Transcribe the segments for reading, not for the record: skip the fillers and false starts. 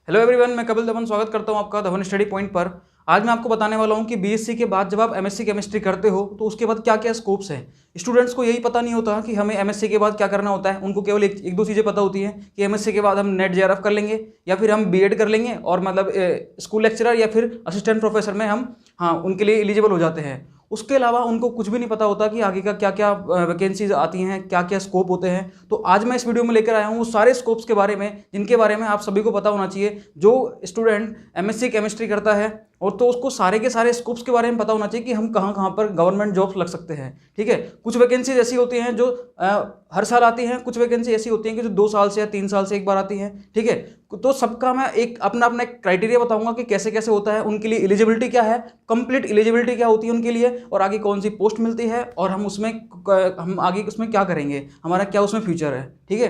Hello everyone, मैं कपिल धवन स्वागत करता हूं आपका धवन स्टडी पॉइंट पर। आज मैं आपको बताने वाला हूं कि बीएससी के बाद जब आप एमएससी केमिस्ट्री करते हो तो उसके बाद क्या क्या स्कोप्स हैं। स्टूडेंट्स को यही पता नहीं होता कि हमें एमएससी के बाद क्या करना होता है। उनको केवल एक दो चीज़ें पता होती हैं कि एमएससी के बाद हम नेट जेआरएफ कर लेंगे या फिर हम बीएड कर लेंगे और मतलब स्कूल लेक्चरर या फिर असिस्टेंट प्रोफेसर में हम उनके लिए एलिजिबल हो जाते हैं। उसके अलावा उनको कुछ भी नहीं पता होता कि आगे का क्या क्या वैकेंसीज आती हैं, क्या क्या स्कोप होते हैं। तो आज मैं इस वीडियो में लेकर आया हूँ वो सारे स्कोप्स के बारे में जिनके बारे में आप सभी को पता होना चाहिए। जो स्टूडेंट एमएससी केमिस्ट्री करता है और तो उसको सारे के सारे स्कोप्स के बारे में पता होना चाहिए कि हम कहाँ कहाँ पर गवर्नमेंट जॉब्स लग सकते हैं। ठीक है, कुछ वैकेंसीज ऐसी होती हैं जो हर साल आती हैं, कुछ वैकेंसी ऐसी होती हैं कि जो 2 साल से या 3 साल से एक बार आती हैं। ठीक है, तो सबका मैं एक अपना अपना क्राइटेरिया बताऊंगा कि कैसे कैसे होता है, उनके लिए एलिजिबिलिटी क्या है, कंप्लीट एलिजिबिलिटी क्या होती है उनके लिए, और आगे कौन सी पोस्ट मिलती है और हम आगे उसमें क्या करेंगे, हमारा क्या उसमें फ्यूचर है। ठीक है,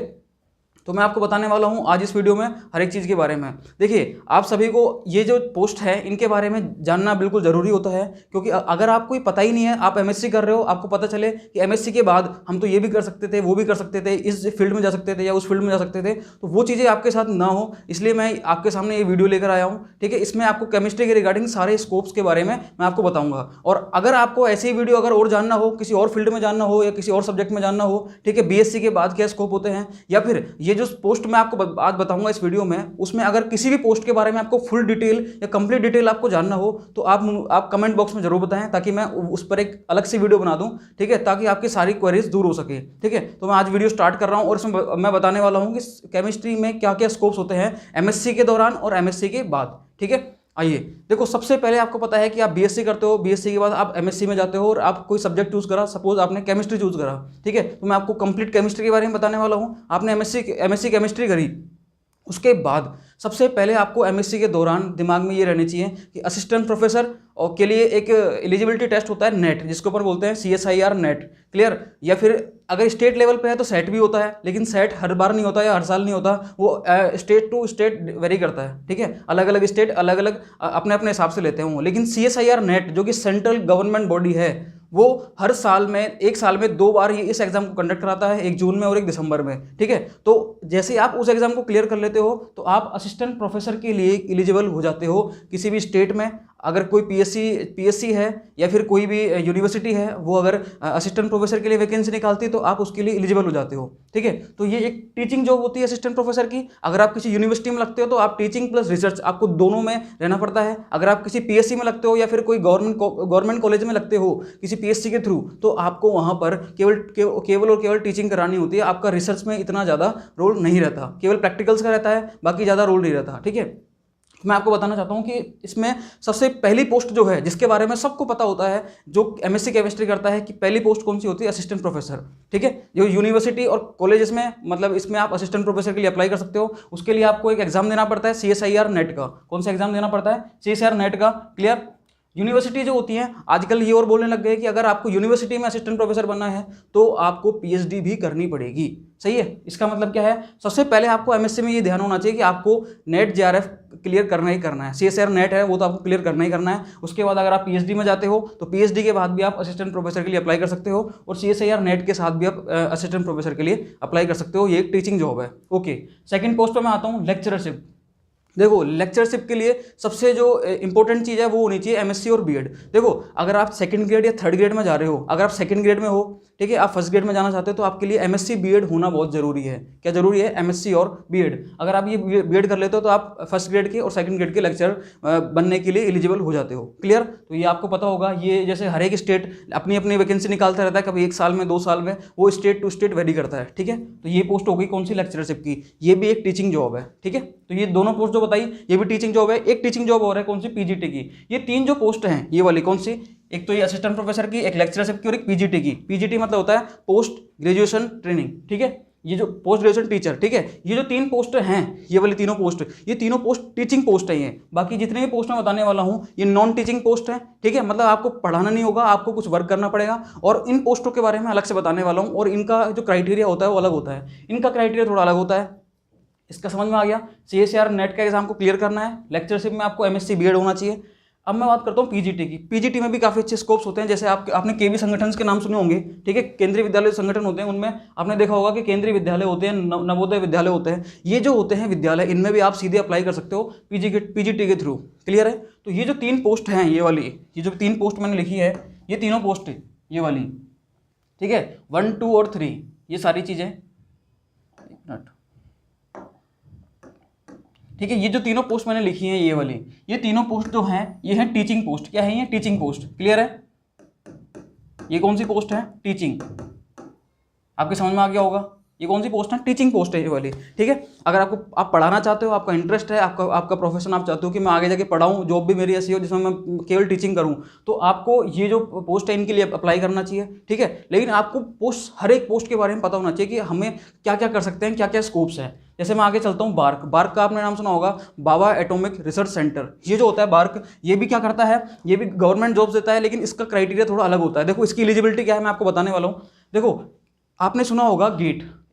तो मैं आपको बताने वाला हूं आज इस वीडियो में हर एक चीज़ के बारे में। देखिए, आप सभी को ये जो पोस्ट है इनके बारे में जानना बिल्कुल ज़रूरी होता है, क्योंकि अगर आपको पता ही नहीं है, आप एमएससी कर रहे हो, आपको पता चले कि एमएससी के बाद हम तो ये भी कर सकते थे, वो भी कर सकते थे, इस फील्ड में जा सकते थे या उस फील्ड में जा सकते थे, तो वो चीज़ें आपके साथ ना हो, इसलिए मैं आपके सामने ये वीडियो लेकर आया हूँ। ठीक है, इसमें आपको केमिस्ट्री के रिगार्डिंग सारे स्कोप्स के बारे में मैं आपको बताऊँगा। और अगर आपको ऐसी वीडियो अगर और जानना हो, किसी और फील्ड में जानना हो या किसी और सब्जेक्ट में जानना हो, ठीक है, बीएससी के बाद क्या स्कोप होते हैं, या फिर ये जो पोस्ट मैं आपको आज बताऊंगा इस वीडियो में, उसमें अगर किसी भी पोस्ट के बारे में आपको फुल डिटेल या कंप्लीट डिटेल आपको जानना हो तो आप कमेंट बॉक्स में जरूर बताएं, ताकि मैं उस पर एक अलग से वीडियो बना दूं। ठीक है, ताकि आपकी सारी क्वेरीज दूर हो सके। ठीक है, तो मैं आज वीडियो स्टार्ट कर रहा हूं और इसमें मैं बताने वाला हूं कि केमिस्ट्री में क्या क्या स्कोप्स होते हैं एमएससी के दौरान और एमएससी के बाद। ठीक है, आइए देखो, सबसे पहले आपको पता है कि आप बीएससी करते हो, बीएससी के बाद आप एमएससी में जाते हो और आप कोई सब्जेक्ट चूज करा, सपोज आपने केमिस्ट्री चूज करा। ठीक है, तो मैं आपको कंप्लीट केमिस्ट्री के बारे में बताने वाला हूं। आपने एमएससी केमिस्ट्री करी, उसके बाद सबसे पहले आपको एमएससी के दौरान दिमाग में ये रहनी चाहिए कि असिस्टेंट प्रोफेसर और के लिए एक एलिजिबिलिटी टेस्ट होता है नेट, जिसके ऊपर बोलते हैं CSIR नेट। क्लियर, या फिर अगर स्टेट लेवल पे है तो सेट भी होता है, लेकिन सेट हर बार नहीं होता या हर साल नहीं होता, वो स्टेट टू स्टेट वेरी करता है। ठीक है, अलग अलग स्टेट अलग अलग अपने अपने हिसाब से लेते हैं वो। लेकिन CSIR नेट जो कि सेंट्रल गवर्नमेंट बॉडी है, वो हर साल में, एक साल में 2 बार ये इस एग्जाम को कंडक्ट कराता है, एक जून में और एक दिसंबर में। ठीक है, तो जैसे आप उस एग्जाम को क्लियर कर लेते हो तो आप असिस्टेंट प्रोफेसर के लिए एलिजिबल हो जाते हो किसी भी स्टेट में। अगर कोई पीएससी है या फिर कोई भी यूनिवर्सिटी है, वो अगर असिस्टेंट प्रोफेसर के लिए वैकेंसी निकालती है तो आप उसके लिए एलिजिबल हो जाते हो। ठीक है, तो ये एक टीचिंग जॉब होती है असिस्टेंट प्रोफेसर की। अगर आप किसी यूनिवर्सिटी में लगते हो तो आप टीचिंग प्लस रिसर्च, आपको दोनों में रहना पड़ता है। अगर आप किसी पीएससी में लगते हो या फिर कोई गवर्नमेंट कॉलेज में लगते हो किसी पीएससी के थ्रू, तो आपको वहाँ पर केवल और केवल टीचिंग करानी होती है। आपका रिसर्च में इतना ज़्यादा रोल नहीं रहता, केवल प्रैक्टिकल्स का रहता है, बाकी ज़्यादा रोल नहीं रहता। ठीक है, मैं आपको बताना चाहता हूं कि इसमें सबसे पहली पोस्ट जो है, जिसके बारे में सबको पता होता है जो एमएससी केमिस्ट्री करता है, कि पहली पोस्ट कौन सी होती है, असिस्टेंट प्रोफेसर। ठीक है, जो यूनिवर्सिटी और कॉलेजेस में, मतलब इसमें आप असिस्टेंट प्रोफेसर के लिए अप्लाई कर सकते हो। उसके लिए आपको एक एग्जाम देना पड़ता है CSIR नेट का। कौन सा एग्जाम देना पड़ता है? CSIR नेट का। क्लियर, यूनिवर्सिटी जो होती हैं आजकल ये और बोलने लग गए कि अगर आपको यूनिवर्सिटी में असिस्टेंट प्रोफेसर बनना है तो आपको PhD भी करनी पड़ेगी। सही है, इसका मतलब क्या है? सबसे पहले आपको एमएससी में ये ध्यान होना चाहिए कि आपको नेट जेआरएफ क्लियर करना ही करना है। CSIR नेट है वो तो आपको क्लियर करना ही करना है। उसके बाद अगर आप PhD में जाते हो तो PhD के बाद भी आप असिस्टेंट प्रोफेसर के लिए अप्लाई कर सकते हो, और CSIR नेट के साथ भी आप असिस्टेंट प्रोफेसर के लिए अप्लाई कर सकते हो। ये एक टीचिंग जॉब है। ओके, सेकेंड पोस्ट पर मैं आता हूँ, लेक्चरशिप। देखो, लेक्चरशिप के लिए सबसे जो इंपॉर्टेंट चीज़ है वो होनी चाहिए एमएससी और बीएड। देखो, अगर आप सेकंड ग्रेड या थर्ड ग्रेड में जा रहे हो, अगर आप सेकंड ग्रेड में हो, ठीक है, आप फर्स्ट ग्रेड में जाना चाहते हो, तो आपके लिए एमएससी बीएड होना बहुत जरूरी है। क्या जरूरी है? एमएससी और बीएड। अगर आप ये बीएड कर लेते हो तो आप फर्स्ट ग्रेड के और सेकंड ग्रेड के लेक्चर बनने के लिए एलिजिबल हो जाते हो। क्लियर, तो ये आपको पता होगा। ये जैसे हर एक स्टेट अपनी अपनी वैकेंसी निकालता रहता है, कभी 1 साल में 2 साल में, वो स्टेट टू स्टेट वेरी करता है। ठीक है, तो ये पोस्ट हो गई कौन सी? लेक्चरशिप की। ये भी एक टीचिंग जॉब है। ठीक है, तो ये दोनों पोस्ट जो बताई ये भी टीचिंग जॉब है। एक टीचिंग जॉब और है कौन सी? पीजीटी की। ये 3 जो पोस्ट हैं, ये वाली कौन सी? एक तो ये असिस्टेंट प्रोफेसर की, एक लेक्चरशिप की और एक पीजीटी की। पीजीटी मतलब होता है पोस्ट ग्रेजुएशन ट्रेनिंग। ठीक है, ये जो पोस्ट ग्रेजुएशन टीचर। ठीक है, ये जो 3 पोस्ट हैं, ये वाली तीनों पोस्ट, ये तीनों पोस्ट टीचिंग पोस्ट है। ये बाकी जितने भी पोस्ट मैं बताने वाला हूँ ये नॉन टीचिंग पोस्ट है। ठीक है, मतलब आपको पढ़ाना नहीं होगा, आपको कुछ वर्क करना पड़ेगा, और इन पोस्टों के बारे में अलग से बताने वाला हूँ। और इनका जो क्राइटेरिया होता है वो अलग होता है, इनका क्राइटेरिया थोड़ा अलग होता है। इसका समझ में आ गया? CSIR नेट का एग्जाम को क्लियर करना है। लेक्चरशिप में आपको एमएससी बीएड होना चाहिए। अब मैं बात करता हूँ पीजीटी की। पीजीटी में भी काफ़ी अच्छे स्कोप्स होते हैं, जैसे आपने केवी संगठन के नाम सुने होंगे, ठीक है, केंद्रीय विद्यालय संगठन होते हैं, उनमें आपने देखा होगा कि केंद्रीय विद्यालय होते हैं, नवोदय विद्यालय होते हैं। ये जो होते हैं विद्यालय, इनमें भी आप सीधे अप्लाई कर सकते हो पीजीटी के थ्रू। क्लियर है? तो ये जो 3 पोस्ट हैं, ये जो 3 पोस्ट मैंने लिखी है, ये तीनों पोस्ट ये वाली, ठीक है, 1, 2 और 3, ये सारी चीज़ें, एक मिनट, ठीक है, ये जो तीनों पोस्ट मैंने लिखी हैं, ये तीनों पोस्ट जो हैं, ये हैं टीचिंग पोस्ट। क्या है ये? Teaching post. क्लियर है? ये कौन सी पोस्ट है? टीचिंग। आपके समझ में आ गया होगा, ये कौन सी पोस्ट है? टीचिंग पोस्ट है ये वाली, ठीक है। अगर आप पढ़ाना चाहते हो, आपका इंटरेस्ट है, आपका प्रोफेशन, आप चाहते हो कि मैं आगे जाके पढ़ाऊँ, जॉब भी मेरी ऐसी हो जिसमें मैं केवल टीचिंग करूँ, तो आपको ये जो पोस्ट है इनके लिए अप्लाई करना चाहिए, ठीक है। लेकिन आपको हर एक पोस्ट के बारे में पता होना चाहिए कि हमें क्या क्या कर सकते हैं, क्या क्या स्कोप्स हैं। जैसे मैं आगे चलता हूँ, बार्क का आपने नाम सुना होगा, बाबा एटॉमिक रिसर्च सेंटर। ये जो होता है बार्क, ये भी क्या करता है? ये भी गवर्नमेंट जॉब्स देता है, लेकिन इसका क्राइटेरिया थोड़ा अलग होता है। देखो इसकी एलिजिबिलिटी क्या है, मैं आपको बताने वाला हूँ। देखो, आपने सुना होगा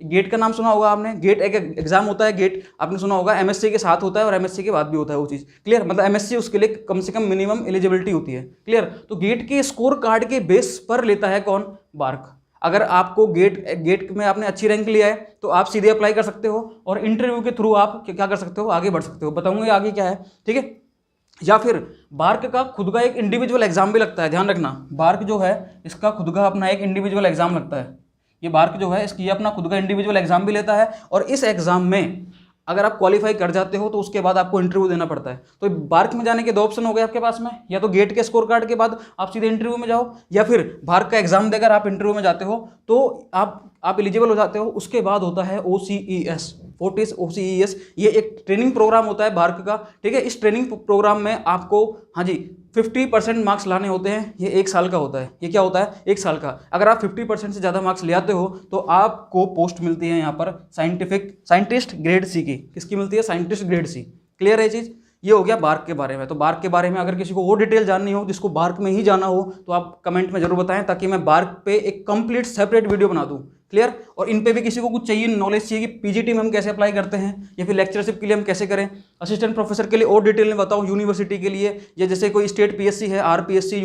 गेट का नाम सुना होगा आपने। गेट एक एग्जाम होता है, गेट आपने सुना होगा, एमएससी के साथ होता है और एमएससी के बाद भी होता है वो चीज़। क्लियर? मतलब एमएससी उसके लिए कम से कम मिनिमम एलिजिबिलिटी होती है। क्लियर? तो गेट के स्कोर कार्ड के बेस पर लेता है कौन? बार्क। अगर आपको गेट में आपने अच्छी रैंक लिया है तो आप सीधे अप्लाई कर सकते हो, और इंटरव्यू के थ्रू आप क्या कर सकते हो? आगे बढ़ सकते हो। बताऊंगा आगे क्या है, ठीक है। या फिर बार्क का खुद का एक इंडिविजुअल एग्जाम भी लगता है, ध्यान रखना। बार्क जो है इसका खुद का अपना एक इंडिविजुअल एग्जाम लगता है। ये बार्क जो है इसकी अपना खुद का इंडिविजुअल एग्जाम भी लेता है, और इस एग्जाम में अगर आप क्वालिफाई कर जाते हो तो उसके बाद आपको इंटरव्यू देना पड़ता है। तो बार्क में जाने के 2 ऑप्शन हो गए आपके पास में, या तो गेट के स्कोर कार्ड के बाद आप सीधे इंटरव्यू में जाओ, या फिर बार्क का एग्जाम देकर आप इंटरव्यू में जाते हो तो आप एलिजिबल हो जाते हो। उसके बाद होता है OCES, फोर्टिस OCES। ये एक ट्रेनिंग प्रोग्राम होता है बार्क का, ठीक है। इस ट्रेनिंग प्रोग्राम में आपको, हाँ जी, 50% मार्क्स लाने होते हैं। ये 1 साल का होता है। ये क्या होता है? 1 साल का। अगर आप 50% से ज़्यादा मार्क्स ले आते हो तो आपको पोस्ट मिलती है यहाँ पर साइंटिस्ट ग्रेड सी की। किसकी मिलती है? Scientist grade C. क्लियर है ये चीज़? ये हो गया बार्क के बारे में। तो बार्क के बारे में अगर किसी को और डिटेल जाननी हो, जिसको बार्क में ही जाना हो, तो आप कमेंट में जरूर बताएं, ताकि मैं बार्क पे एक कंप्लीट सेपरेट वीडियो बना दूं। क्लियर? और इन पे भी किसी को कुछ चाहिए, नॉलेज चाहिए कि पीजीटी में हम कैसे अप्लाई करते हैं, या फिर लेक्चरशिप के लिए हम कैसे करें, असिस्टेंट प्रोफेसर के लिए और डिटेल में बताऊं, यूनिवर्सिटी के लिए, या जैसे कोई स्टेट पीएससी है, आरपीएससी,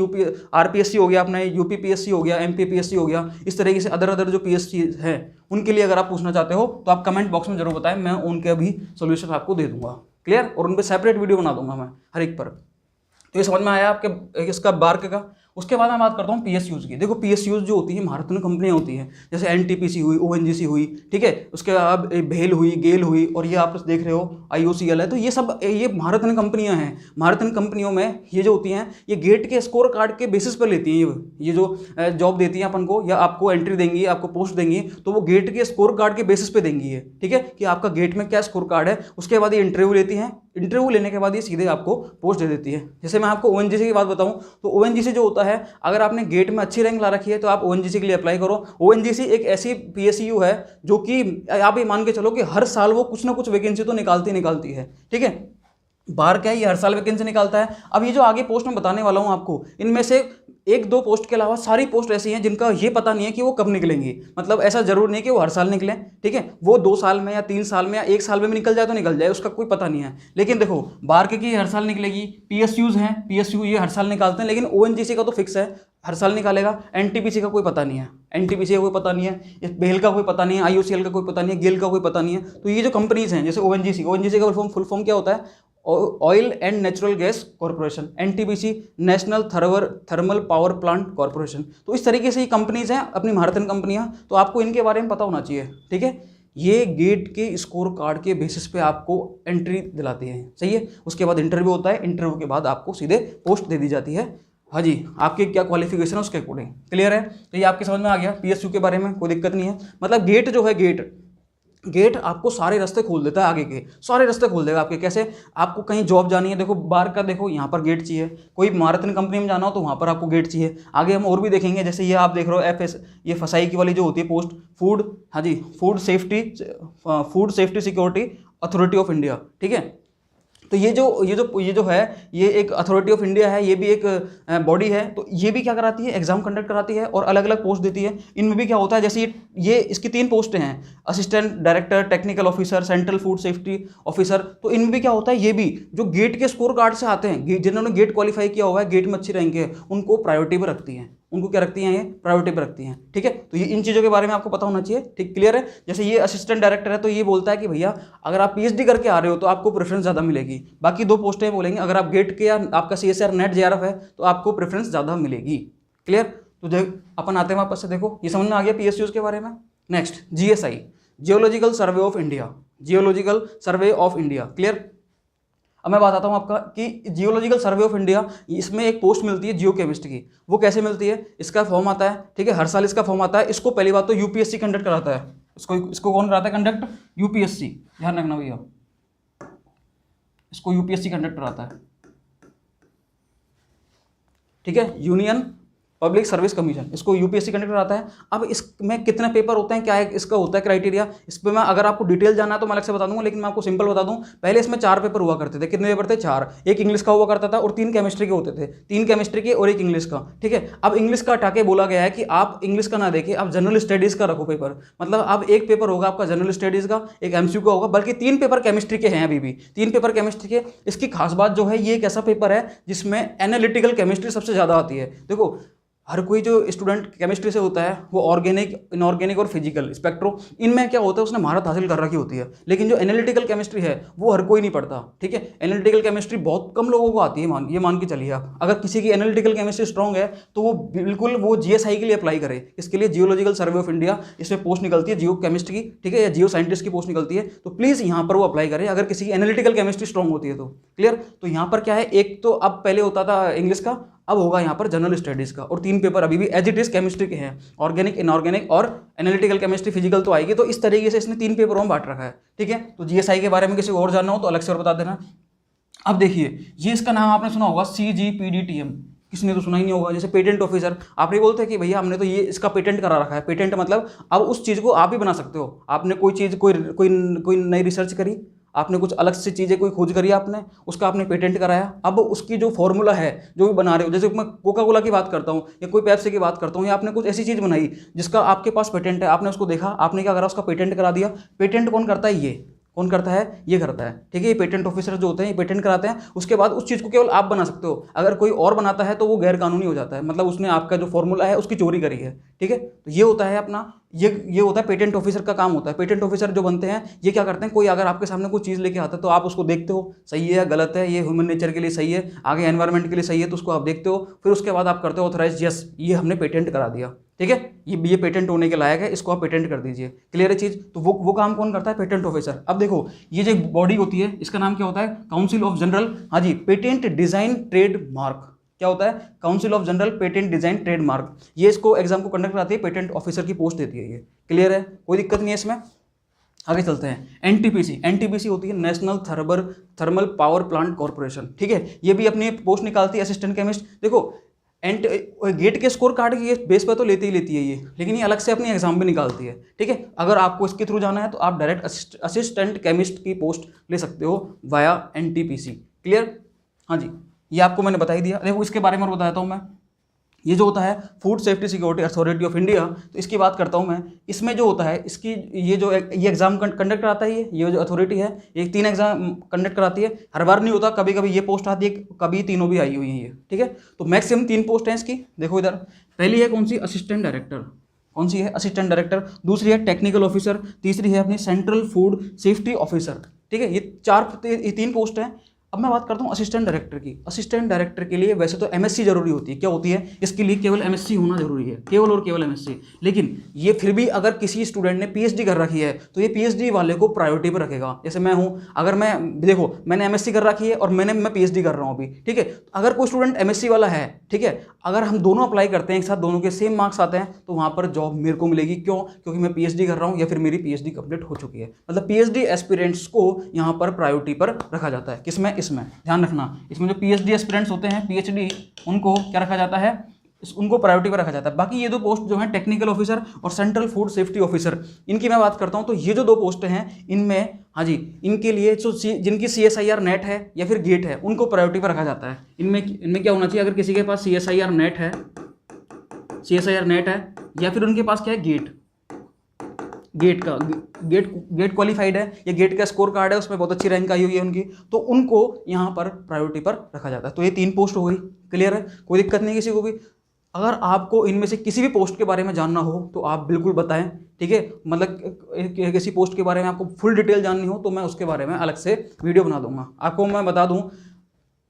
आरपीएससी हो गया अपना, यूपीपीएससी हो गया, एमपीपीएससी हो गया, इस तरीके से अदर जो पीएससी हैं उनके लिए अगर आप पूछना चाहते हो तो आप कमेंट बॉक्स में जरूर बताएं, मैं उनके भी सोल्यूशन आपको दे दूंगा। क्लियर? और उन पर सेपरेट वीडियो बना दूंगा मैं हर एक पर। तो ये समझ में आया आपके इसका बार्क का। उसके बाद मैं बात करता हूँ पीएसयूज की। देखो पीएसयूज जो होती है महारत्न कंपनियाँ होती हैं, जैसे एनटीपीसी हुई, ओएनजीसी हुई, ठीक है, उसके बाद भेल हुई, गेल हुई, और ये आप देख रहे हो आईओसीएल है। तो ये सब ये महारत्न कंपनियाँ हैं। महारत्न कंपनियों में ये जो होती हैं, ये गेट के स्कोर कार्ड के बेसिस पर लेती हैं। ये जो जॉब देती हैं अपन को, या आपको एंट्री देंगी, आपको पोस्ट देंगी, तो वो गेट के स्कोर कार्ड के बेसिस पे देंगी है, ठीक है, कि आपका गेट में क्या स्कोर कार्ड है। उसके बाद ये इंटरव्यू लेती हैं, इंटरव्यू लेने के बाद ये सीधे आपको पोस्ट दे देती है। जैसे मैं आपको ओएनजीसी की बात बताऊं, तो ओएनजीसी जो होता है, अगर आपने गेट में अच्छी रैंक ला रखी है तो आप ओएनजीसी के लिए अप्लाई करो। ओएनजीसी एक ऐसी पीएसयू है जो कि आप ये मान के चलो कि हर साल वो कुछ ना कुछ वैकेंसी तो निकालती है, ठीक है। बार क्या है, ये हर साल वैकेंसी निकालता है। अब ये जो आगे पोस्ट मैं बताने वाला हूँ आपको, इनमें से 1-2 पोस्ट के अलावा सारी पोस्ट ऐसी हैं जिनका ये पता नहीं है कि वो कब निकलेंगी। मतलब ऐसा जरूर नहीं कि वो हर साल निकलें, ठीक है, वो 2 साल में या 3 साल में या 1 साल में भी निकल जाए तो निकल जाए, उसका कोई पता नहीं है। लेकिन देखो बार्क की हर साल निकलेगी, पीएसयूज हैं, पीएसयू ये हर साल निकालते हैं, लेकिन ओएनजीसी का तो फिक्स है, हर साल निकालेगा। एनटीपीसी का कोई पता नहीं है, एनटीपीसी का कोई पता नहीं है, बेल का कोई पता नहीं है, आईओसीएल का कोई पता नहीं है, गेल का कोई पता नहीं है। तो ये जो कंपनीज हैं, जैसे ओएनजीसी का फुल फॉर्म क्या होता है? Oil and natural gas corporation. NTPC national thermal power plant corporation. तो इस तरीके से ये कंपनीज हैं अपनी महारत्न कंपनियां, तो आपको इनके बारे में पता होना चाहिए, ठीक है। ये गेट के स्कोर कार्ड के बेसिस पे आपको एंट्री दिलाती हैं, सही है। उसके बाद इंटरव्यू होता है, इंटरव्यू के बाद आपको सीधे पोस्ट दे दी जाती है। हाँ जी, आपकी क्या क्वालिफिकेशन है उसके अकॉर्डिंग। क्लियर है? तो ये आपके समझ में आ गया पीएसयू के बारे में, कोई दिक्कत नहीं है। मतलब गेट जो है, गेट आपको सारे रास्ते खोल देता है, आगे के सारे रास्ते खोल देगा आपके। कैसे? आपको कहीं जॉब जानी है, देखो बार का देखो यहाँ पर गेट चाहिए, कोई महारत्न कंपनी में जाना हो तो वहाँ पर आपको गेट चाहिए। आगे हम और भी देखेंगे, जैसे ये आप देख रहे हो एफएस, ये फसाई की वाली जो होती है पोस्ट, फूड, हाँ जी, food safety security authority of India, ठीक है। तो ये जो है ये एक अथॉरिटी ऑफ इंडिया है, ये भी एक बॉडी है। तो ये भी क्या कराती है, एग्जाम कंडक्ट कराती है और अलग अलग पोस्ट देती है। इनमें भी क्या होता है, जैसे ये इसकी 3 पोस्टें हैं, assistant director, technical officer, central food safety officer. तो इनमें भी क्या होता है, ये भी जो गेट के स्कोर कार्ड से आते हैं, जिन्होंने गेट क्वालिफाई किया हुआ है, गेट में अच्छी रैंक है, उनको प्रायोरिटी पर रखती हैं। उनको क्या रखती हैं, ये प्रायोरिटी पर रखती हैं। ठीक है, तो ये इन चीज़ों के बारे में आपको पता होना चाहिए। ठीक, क्लियर है। जैसे ये असिस्टेंट डायरेक्टर है, तो ये बोलता है कि भैया अगर आप पीएचडी करके आ रहे हो तो आपको प्रेफरेंस ज़्यादा मिलेगी। बाकी 2 पोस्टें बोलेंगे अगर आप गेट के या आपका CSR नेट JRF है तो आपको प्रेफरेंस ज़्यादा मिलेगी। क्लियर। तो अपन आते हैं वापस से, देखो ये समझ में आ गया PSUs के बारे में। Next GSI, geological survey of India, geological survey of India. Clear. अब मैं बताता हूँ आपका कि जियोलॉजिकल सर्वे ऑफ इंडिया, इसमें एक पोस्ट मिलती है जियो केमिस्ट की। वो कैसे मिलती है, इसका फॉर्म आता है, ठीक है, हर साल इसका फॉर्म आता है। इसको पहली बात तो UPSC कंडक्ट कराता है। इसको कौन कराता है कंडक्ट, UPSC, ध्यान रखना भैया, इसको UPSC कंडक्ट कराता है। ठीक है, यूनियन पब्लिक सर्विस कमीशन, इसको UPSC कंडक्ट कराता है। अब इसमें कितने पेपर होते हैं, क्या है इसका होता है क्राइटेरिया, इस पर मैं अगर आपको डिटेल जानना है तो मैं अलग से बता दूंगा, लेकिन मैं आपको सिंपल बता दूं। पहले इसमें 4 पेपर हुआ करते थे। कितने पेपर थे, 4। एक इंग्लिश का हुआ करता था और 3 केमिस्ट्री के होते थे, 3 केमिस्ट्री के और 1 इंग्लिश का। ठीक है, अब इंग्लिश का हटा के बोला गया है कि आप इंग्लिश का ना देखें, आप जनरल स्टडीज का रखो पेपर। मतलब अब एक पेपर होगा आपका जनरल स्टडीज का, एक MCQ का होगा, बल्कि 3 पेपर केमिस्ट्री के हैं अभी भी, 3 पेपर केमिस्ट्री के। इसकी खास बात जो है, ये एक ऐसा पेपर है जिसमें एनालिटिकल केमिस्ट्री सबसे ज़्यादा आती है। देखो हर कोई जो स्टूडेंट केमिस्ट्री से होता है वो ऑर्गेनिक, इनऑर्गेनिक और फिजिकल, स्पेक्ट्रो, इनमें क्या होता है उसने महारत हासिल कर रखी होती है। लेकिन जो एनालिटिकल केमिस्ट्री है वो हर कोई नहीं पढ़ता। ठीक है, एनालिटिकल केमिस्ट्री बहुत कम लोगों को आती है, ये मान के चलिए आप। अगर किसी की एनालिटिकल केमिस्ट्री स्ट्रॉन्ग है तो वो बिल्कुल वो GSI के लिए अप्लाई करे। इसके लिए जियोलॉजिकल सर्वे ऑफ इंडिया, इसमें पोस्ट निकलती है जियो केमिस्ट्री की, ठीक है, या जियो साइंटिस्ट की पोस्ट निकलती है। तो प्लीज़ यहाँ पर वो अप्लाई करें अगर किसी की एनालिटिकल केमिस्ट्री स्ट्रॉन्ग होती है तो। क्लियर। तो यहाँ पर क्या है, एक तो अब पहले होता था इंग्लिश का, अब होगा यहाँ पर जनरल स्टडीज़ का, और 3 पेपर अभी भी एज इट इज केमिस्ट्री के हैं, ऑर्गेनिक, इनऑर्गेनिक और एनालिटिकल केमिस्ट्री, फिजिकल तो आएगी। तो इस तरीके से इसने 3 पेपरों में बांट रखा है। ठीक है, तो GSI के बारे में किसी को और जानना हो तो अलग से और बता देना। अब देखिए, ये इसका नाम आपने सुना होगा CGPDTM, किसने तो सुना ही नहीं होगा। जैसे पेटेंट ऑफिसर, आप नहीं बोलते कि भैया हमने तो ये इसका पेटेंट करा रखा है। पेटेंट मतलब अब उस चीज़ को आप ही बना सकते हो। आपने कोई चीज़, कोई नई रिसर्च करी, आपने कुछ अलग से चीज़ें कोई खोज करी आपने, उसका आपने पेटेंट कराया। अब उसकी जो फॉर्मूला है जो भी बना रहे हो, जैसे मैं कोका कोला की बात करता हूँ या कोई पेप्सी की बात करता हूँ, या आपने कुछ ऐसी चीज़ बनाई जिसका आपके पास पेटेंट है, आपने उसको देखा, आपने क्या करा, उसका पेटेंट करा दिया। पेटेंट कौन करता है, ये कौन करता है, ये करता है। ठीक है, ये पेटेंट ऑफिसर जो होते हैं ये पेटेंट कराते हैं। उसके बाद उस चीज़ को केवल आप बना सकते हो, अगर कोई और बनाता है तो वो गैर कानूनी हो जाता है, मतलब उसने आपका जो फॉर्मूला है उसकी चोरी करी है। ठीक है, तो ये होता है अपना, ये होता है पेटेंट ऑफिसर का काम होता है। पेटेंट ऑफिसर जो बनते हैं ये क्या करते हैं, कोई अगर आपके सामने कोई चीज़ लेके आता है तो आप उसको देखते हो, सही है या गलत है, ये ह्यूमन नेचर के लिए सही है, आगे एनवायरनमेंट के लिए सही है, तो उसको आप देखते हो। फिर उसके बाद आप करते हो ऑथराइज, यस ये हमने पेटेंट करा दिया। ठीक है, ये पेटेंट होने के लायक है, इसको आप पेटेंट कर दीजिए। क्लियर है चीज़। तो वो काम कौन करता है, पेटेंट ऑफिसर। अब देखो ये जो बॉडी होती है इसका नाम क्या होता है, काउंसिल ऑफ जनरल, हाँ जी, पेटेंट डिजाइन ट्रेड मार्क। क्या होता है, council of general patent design trademark. ये इसको एग्जाम को कंडक्ट कराती है, पेटेंट ऑफिसर की पोस्ट देती है ये। क्लियर है, कोई दिक्कत नहीं है इसमें। आगे चलते हैं। NTPC होती है national thermal power plant corporation. ठीक है, ये भी अपनी पोस्ट निकालती है असिस्टेंट केमिस्ट। देखो गेट के स्कोर कार्ड के बेस पर तो लेती है ये, लेकिन ये अलग से अपनी एग्जाम भी निकालती है। ठीक है, अगर आपको इसके थ्रू जाना है तो आप डायरेक्ट असिस्टेंट केमिस्ट की पोस्ट ले सकते हो वाया NTPC। क्लियर, हाँ जी, ये आपको मैंने बता ही दिया। देखो इसके बारे में और बताता हूँ मैं। ये जो होता है food safety security authority of India, तो इसकी बात करता हूँ मैं। इसमें जो होता है इसकी ये एग्जाम कंडक्ट कराता है, ये जो अथॉरिटी है ये 3 एग्जाम कंडक्ट कराती है। हर बार नहीं होता, कभी कभी ये पोस्ट आती है, कभी तीनों भी आई हुई हैं ये। ठीक है, तो मैक्सिमम 3 पोस्ट हैं इसकी। देखो इधर पहली है कौन सी, असिस्टेंट डायरेक्टर। कौन सी है, असिस्टेंट डायरेक्टर। दूसरी है टेक्निकल ऑफिसर। तीसरी है अपनी सेंट्रल फूड सेफ्टी ऑफिसर। ठीक है, ये 3 पोस्ट हैं। अब मैं बात करता हूँ असिस्टेंट डायरेक्टर की। असिस्टेंट डायरेक्टर के लिए वैसे तो MSc जरूरी होती है। क्या होती है, इसके लिए केवल MSc होना जरूरी है, केवल और केवल MSc। लेकिन ये फिर भी अगर किसी स्टूडेंट ने PhD कर रखी है तो ये PhD वाले को प्रायोरिटी पर रखेगा। जैसे मैं हूँ, अगर मैं देखो मैंने MSc कर रखी है और मैं PhD कर रहा हूँ अभी। ठीक है, अगर कोई स्टूडेंट MSc वाला है, ठीक है, अगर हम दोनों अप्लाई करते हैं एक साथ, दोनों के सेम मार्क्स आते हैं, तो वहाँ पर जॉब मेरे को मिलेगी। क्यों, क्योंकि मैं PhD कर रहा हूँ या फिर मेरी PhD कंप्लीट हो चुकी है। मतलब PhD एस्पिरेंट्स को यहाँ पर प्रायोरिटी पर रखा जाता है। किसमें, इसमें ध्यान रखना, इसमें जो PhD एस्पिरेंट्स होते हैं, PhD, उनको क्या रखा जाता है, उनको प्रायोरिटी पर रखा जाता है। बाकी ये 2 पोस्ट जो हैं टेक्निकल ऑफिसर और सेंट्रल फूड सेफ्टी ऑफिसर, इनकी मैं बात करता हूं। तो ये जो 2 पोस्ट हैं इनमें हाँ जी, इनके लिए जो जिनकी CSIR नेट है या फिर गेट है उनको प्रायोरिटी पर रखा जाता है। इनमें क्या होना चाहिए, अगर किसी के पास CSIR नेट है या फिर उनके पास क्या है गेट क्वालिफाइड है या गेट का स्कोर कार्ड है, उसमें बहुत अच्छी रैंक आई हुई है उनकी, तो उनको यहाँ पर प्रायोरिटी पर रखा जाता है। तो ये 3 पोस्ट हो गई, क्लियर है, कोई दिक्कत नहीं किसी को भी। अगर आपको इनमें से किसी भी पोस्ट के बारे में जानना हो तो आप बिल्कुल बताएं, ठीक है। मतलब किसी पोस्ट के बारे में आपको फुल डिटेल जाननी हो तो मैं उसके बारे में अलग से वीडियो बना दूंगा। आपको मैं बता दूं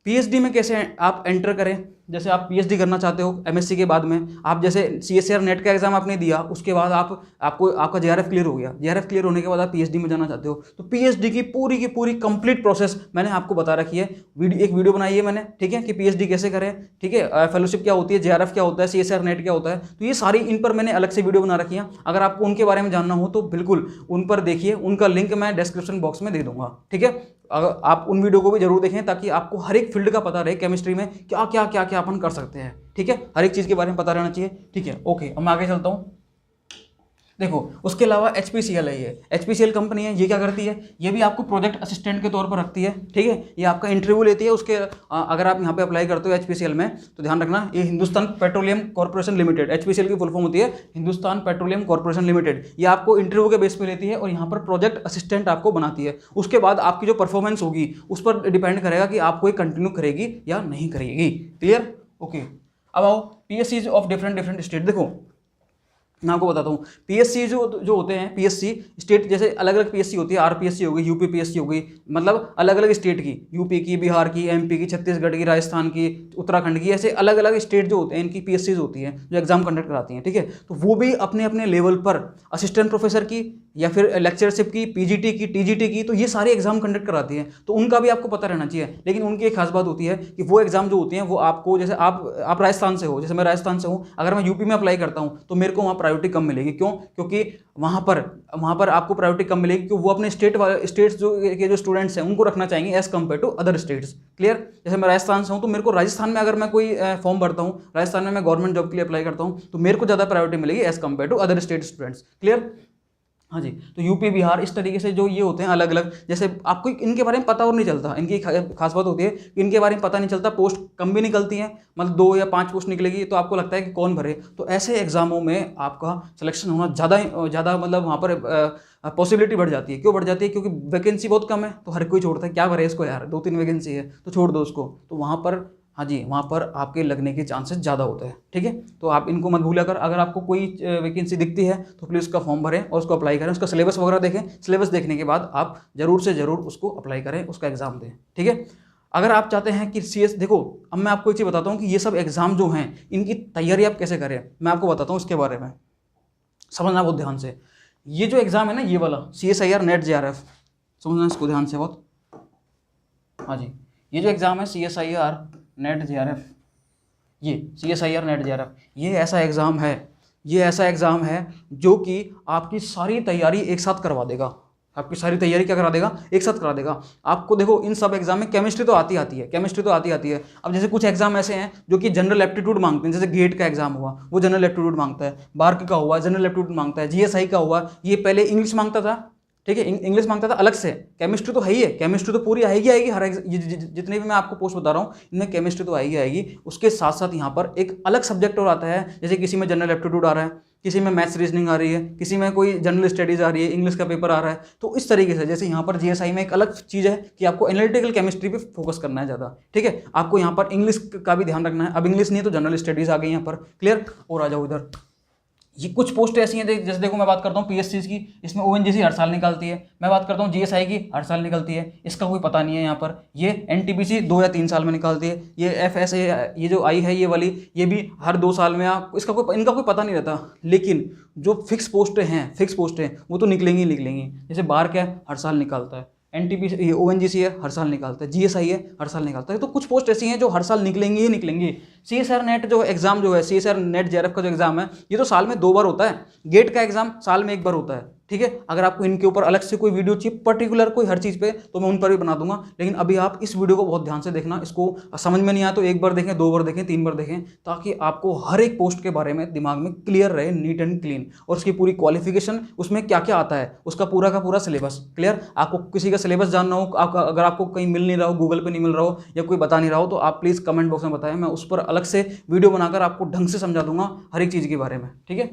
PhD में कैसे आप एंटर करें। जैसे आप PhD करना चाहते हो MSc के बाद में, आप जैसे CSIR नेट का एग्जाम आपने दिया, उसके बाद आपका JRF क्लियर हो गया, JRF क्लियर होने के बाद आप PhD में जाना चाहते हो, तो PhD की पूरी कंप्लीट प्रोसेस मैंने आपको बता रखी है। एक वीडियो बनाई है मैंने, ठीक है, कि PhD कैसे करें, ठीक है, फेलोशिप क्या होती है, JRF क्या होता है, CSIR नेट क्या होता है, तो ये सारी इन पर मैंने अलग से वीडियो बना रखी है। अगर आपको उनके बारे में जानना हो तो बिल्कुल उन पर देखिए, उनका लिंक मैं डिस्क्रिप्शन बॉक्स में दे दूंगा, ठीक है। अगर आप उन वीडियो को भी जरूर देखें ताकि आपको हर एक फील्ड का पता रहे, केमिस्ट्री में क्या क्या अपन कर सकते हैं, ठीक है, हर एक चीज़ के बारे में पता रहना चाहिए, ठीक है। ओके, अब मैं आगे चलता हूँ। देखो, उसके अलावा HPCL है, ये HPCL कंपनी है, ये क्या करती है, ये भी आपको प्रोजेक्ट असिस्टेंट के तौर पर रखती है, ठीक है। ये आपका इंटरव्यू लेती है, उसके अगर आप यहाँ पे अप्लाई करते हो HPCL में तो ध्यान रखना, ये Hindustan petroleum corporation limited, HPCL की फुल फॉर्म होती है हिंदुस्तान पेट्रोलियम कॉर्पोरेशन लिमिटेड। ये आपको इंटरव्यू के बेस पे लेती है और यहाँ पर प्रोजेक्ट असिस्टेंट आपको बनाती है। उसके बाद आपकी जो परफॉर्मेंस होगी उस पर डिपेंड करेगा कि आपको ये कंटिन्यू करेगी या नहीं करेगी, क्लियर। ओके, अब आओ PSCs ऑफ डिफरेंट स्टेट। देखो मैं आपको बताता हूँ, PSC जो होते हैं, PSC स्टेट, जैसे अलग अलग PSC होती है, RPSC हो गई, UP PSC हो गई, मतलब अलग अलग स्टेट की, यूपी की, बिहार की, MP की, छत्तीसगढ़ की, राजस्थान की, उत्तराखंड की, ऐसे अलग अलग स्टेट जो होते हैं इनकी PSCs होती हैं जो एग्जाम कंडक्ट कराती हैं, ठीक है। तो वो भी अपने अपने लेवल पर असिस्टेंट प्रोफेसर की या फिर लेक्चरशिप की, PGT की, TGT की, तो ये सारे एग्जाम कंडक्ट कराती हैं, तो उनका भी आपको पता रहना चाहिए। लेकिन उनकी एक खास बात होती है कि वो एग्जाम जो होती हैं वो आपको, जैसे आप राजस्थान से हो, जैसे मैं राजस्थान से हूँ, अगर मैं यूपी में अप्लाई करता हूँ तो मेरे को वहाँ प्रायोरिटी कम मिलेगी। क्यों? क्योंकि वहाँ पर आपको प्रायोरिटी कम मिलेगी क्योंकि वो अपने स्टेट्स जो स्टूडेंट्स हैं उनको रखना चाहेंगे as compare to other states, clear. जैसे मैं राजस्थान से हूँ तो मेरे को राजस्थान में अगर मैं कोई फॉर्म भरता हूँ, राजस्थान में मैं गवर्नमेंट जॉब के लिए अप्लाई करता हूँ तो मेरे को ज़्यादा प्रायोरिटी मिलेगी as compare to other state students, clear. हाँ जी, तो यूपी बिहार इस तरीके से जो ये होते हैं अलग अलग, जैसे आपको इनके बारे में पता और नहीं चलता। इनकी खास बात होती है कि इनके बारे में पता नहीं चलता, पोस्ट कम भी निकलती हैं, मतलब 2 या 5 पोस्ट निकलेगी तो आपको लगता है कि कौन भरे। तो ऐसे एग्जामों में आपका सिलेक्शन होना ज़्यादा मतलब वहाँ पर पॉसिबिलिटी बढ़ जाती है। क्यों बढ़ जाती है? क्योंकि वैकेंसी बहुत कम है तो हर कोई छोड़ता है, क्या भरे इसको यार, 2-3 वैकेंसी है तो छोड़ दो उसको। तो वहाँ पर हाँ जी, वहाँ पर आपके लगने के चांसेस ज़्यादा होते हैं, ठीक है। तो आप इनको मत भूलिया कर, अगर आपको कोई वैकेंसी दिखती है तो प्लीज़ उसका फॉर्म भरें और उसको अप्लाई करें, उसका सिलेबस वगैरह देखें, सिलेबस देखने के बाद आप जरूर से ज़रूर उसको अप्लाई करें, उसका एग्ज़ाम दें, ठीक है। अगर आप चाहते हैं कि CS, देखो अब मैं आपको एक चीज़ बताता हूँ कि ये सब एग्ज़ाम जो हैं इनकी तैयारी आप कैसे करें, मैं आपको बताता हूँ इसके बारे में, समझना बहुत ध्यान से। ये जो एग्ज़ाम है ना, ये वाला CSIR नेट JRF, समझना इसको ध्यान से बहुत। हाँ जी, ये जो एग्ज़ाम है CSIR नेट JRF, ये CSIR नेट JRF, ये ऐसा एग्ज़ाम है जो कि आपकी सारी तैयारी एक साथ करवा देगा। आपकी सारी तैयारी क्या करा देगा? एक साथ करा देगा आपको। देखो इन सब एग्जाम में केमिस्ट्री तो आती आती है। अब जैसे कुछ एग्जाम ऐसे हैं जो कि जनरल एप्टीट्यूड मांगते हैं, जैसे गेट का एग्जाम हुआ वो जनरल एप्टीट्यूड मांगता है, बार्क का हुआ जनरल एप्टीट्यूड मांगता है, GSI का हुआ ये पहले इंग्लिश मांगता था, ठीक है, इंग्लिश मांगता था अलग से। केमिस्ट्री तो है ही है, केमिस्ट्री तो पूरी आएगी हर जितने भी मैं आपको पोस्ट बता रहा हूँ इनमें केमिस्ट्री तो आएगी। उसके साथ साथ यहाँ पर एक अलग सब्जेक्ट और आता है, जैसे किसी में जनरल एप्टीट्यूड आ रहा है, किसी में मैथ्स रीजनिंग आ रही है, किसी में कोई जनरल स्टडीज़ आ रही है, इंग्लिश का पेपर आ रहा है। तो इस तरीके से जैसे यहाँ पर GSI में एक अलग चीज़ है कि आपको एनालिटिकल केमिस्ट्री पे फोकस करना है ज़्यादा, ठीक है। आपको यहाँ पर इंग्लिश का भी ध्यान रखना है। अब इंग्लिश नहीं है तो जनरल स्टडीज़ आ गई यहाँ पर, क्लियर। और आ जाओ इधर, ये कुछ पोस्ट ऐसी हैं जैसे देखो मैं बात करता हूँ PSCs की, इसमें ONGC हर साल निकलती है। मैं बात करता हूँ GSI की, हर साल निकलती है, इसका कोई पता नहीं है यहाँ पर। ये NTPC 2 या 3 साल में निकलती है। ये FSA ये जो आई है ये वाली, ये भी हर 2 साल में इनका कोई पता नहीं रहता। लेकिन जो फिक्स पोस्टें वो तो निकलेंगी। जैसे बार क्या हर साल निकलता है, NTPC ये ONGC है हर साल निकलता है, GSI है हर साल निकलता है। तो कुछ पोस्ट ऐसी हैं जो हर साल निकलेंगी ही निकलेंगी। CSIR नेट जो एग्जाम जो है, CSIR नेट JRF का जो एग्जाम है, ये तो साल में 2 बार होता है। गेट का एग्जाम साल में 1 बार होता है, ठीक है। अगर आपको इनके ऊपर अलग से कोई वीडियो चाहिए पर्टिकुलर कोई हर चीज़ पे, तो मैं उन पर भी बना दूंगा। लेकिन अभी आप इस वीडियो को बहुत ध्यान से देखना, इसको समझ में नहीं आया तो 1 बार देखें, 2 बार देखें, 3 बार देखें, ताकि आपको हर एक पोस्ट के बारे में दिमाग में क्लियर रहे, नीट एंड क्लीन, और उसकी पूरी क्वालिफिकेशन, उसमें क्या क्या आता है, उसका पूरा का पूरा सिलेबस क्लियर। आपको किसी का सिलेबस जानना हो, अगर आपको कहीं मिल नहीं रहा हो, गूगल पर नहीं मिल रहा हो या कोई बता नहीं रहा हो, तो आप प्लीज़ कमेंट बॉक्स में बताएं, मैं उस पर अलग से वीडियो बनाकर आपको ढंग से समझा दूंगा हर एक चीज़ के बारे में, ठीक है।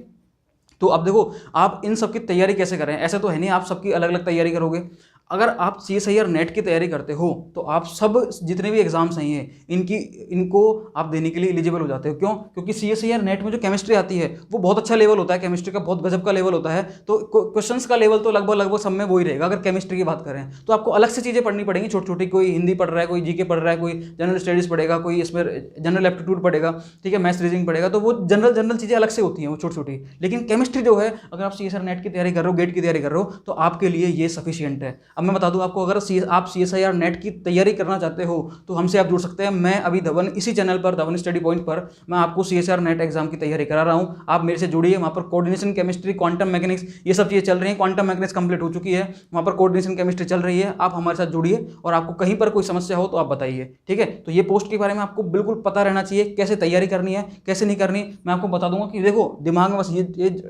तो अब देखो, आप इन सब की तैयारी कैसे करें, ऐसे तो है नहीं आप सबकी अलग अलग तैयारी करोगे। अगर आप CSIR नेट की तैयारी करते हो तो आप सब जितने भी एग्जाम्स हैं इनको आप देने के लिए एलिजिबल हो जाते हो। क्यों? क्योंकि CSIR नेट में जो केमिस्ट्री आती है वो बहुत अच्छा लेवल होता है, केमिस्ट्री का बहुत गजब का लेवल होता है। तो क्वेश्चंस का लेवल तो लगभग सब में वही रहेगा। अगर केमिस्ट्री की बात करें तो आपको अलग से चीज़ें पढ़नी पड़ेंगी छोटी छोटी, कोई हिंदी पढ़ रहा है, कोई GK पढ़ रहा है, कोई जनरल स्टडीज़ पढ़ेगा, कोई इसमें जनरल एप्टीट्यूड पढ़ेगा, ठीक है, मैथ्स रीजनिंग पढ़ेगा, तो वो जनरल चीज़ें अलग से होती हैं वो छोटी छोटी। लेकिन केमिस्ट्री जो है, अगर आप CSIR नेट की तैयारी कर रहे हो, गेट की तैयारी कर रहे हो, तो आपके लिए ये सफिशियंट है। अब मैं बता दूं आपको, अगर आप CSIR नेट की तैयारी करना चाहते हो तो हमसे आप जुड़ सकते हैं। मैं अभी धवन, इसी चैनल पर धवन स्टडी पॉइंट पर मैं आपको CSIR नेट एग्जाम की तैयारी करा रहा हूं। आप मेरे से जुड़िए, वहां पर कोऑर्डिनेशन केमिस्ट्री, क्वांटम मैकेनिक्स, ये सब चीज़ें चल रही हैं। क्वांटम मैकेनिक्स कंप्लीट हो चुकी है, वहां पर कोऑर्डिनेशन केमिस्ट्री चल रही है। आप हमारे साथ जुड़िए, और आपको कहीं पर कोई समस्या हो तो आप बताइए, ठीक है। तो ये पोस्ट के बारे में आपको बिल्कुल पता रहना चाहिए, कैसे तैयारी करनी है, कैसे नहीं करनी, मैं आपको बता दूंगा। कि देखो, दिमाग में बस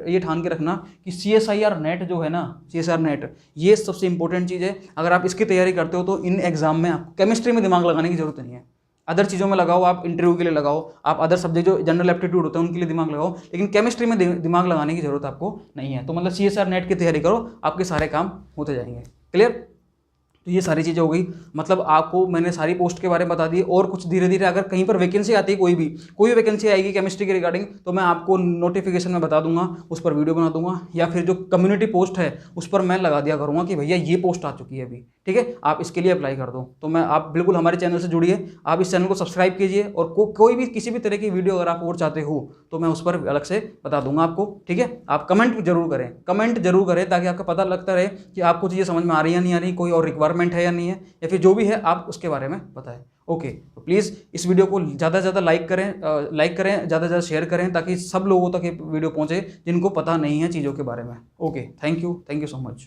ये ठान के रखना कि CSIR नेट जो है ना, CSIR नेट, ये सबसे इंपॉर्टेंट चीज़ है। अगर आप इसकी तैयारी करते हो तो इन एग्जाम में आपको केमिस्ट्री में दिमाग लगाने की जरूरत नहीं है। अदर चीज़ों में लगाओ, आप इंटरव्यू के लिए लगाओ, आप अदर सब्जेक्ट जो जनरल एप्टीट्यूड होते हैं उनके लिए दिमाग लगाओ, लेकिन केमिस्ट्री में दिमाग लगाने की जरूरत आपको नहीं है। तो मतलब CSIR नेट की तैयारी करो, आपके सारे काम होते जाएंगे। क्लियर? तो ये सारी चीज़ें हो गई, मतलब आपको मैंने सारी पोस्ट के बारे में बता दी। और कुछ धीरे धीरे अगर कहीं पर वैकेंसी आती है, कोई भी वैकेंसी आएगी केमिस्ट्री के रिगार्डिंग, तो मैं आपको नोटिफिकेशन में बता दूंगा, उस पर वीडियो बना दूंगा, या फिर जो कम्युनिटी पोस्ट है उस पर मैं लगा दिया करूँगा कि भैया ये पोस्ट आ चुकी है अभी, ठीक है, आप इसके लिए अप्लाई कर दो। तो मैं, आप बिल्कुल हमारे चैनल से जुड़िए, आप इस चैनल को सब्सक्राइब कीजिए, और कोई भी किसी भी तरह की वीडियो अगर आप और चाहते हो तो मैं उस पर अलग से बता दूंगा आपको, ठीक है। आप कमेंट जरूर करें, ताकि आपको पता लगता रहे कि आपको चीज़ें समझ में आ रही है या नहीं आ रही, कोई और रिक्वायरमेंट है या नहीं है, या फिर जो भी है आप उसके बारे में बताएं। ओके, तो प्लीज़ इस वीडियो को ज़्यादा से ज़्यादा लाइक करें, ज़्यादा से ज़्यादा शेयर करें, ताकि सब लोगों तक ये वीडियो पहुंचे जिनको पता नहीं है चीज़ों के बारे में। Okay, thank you so much.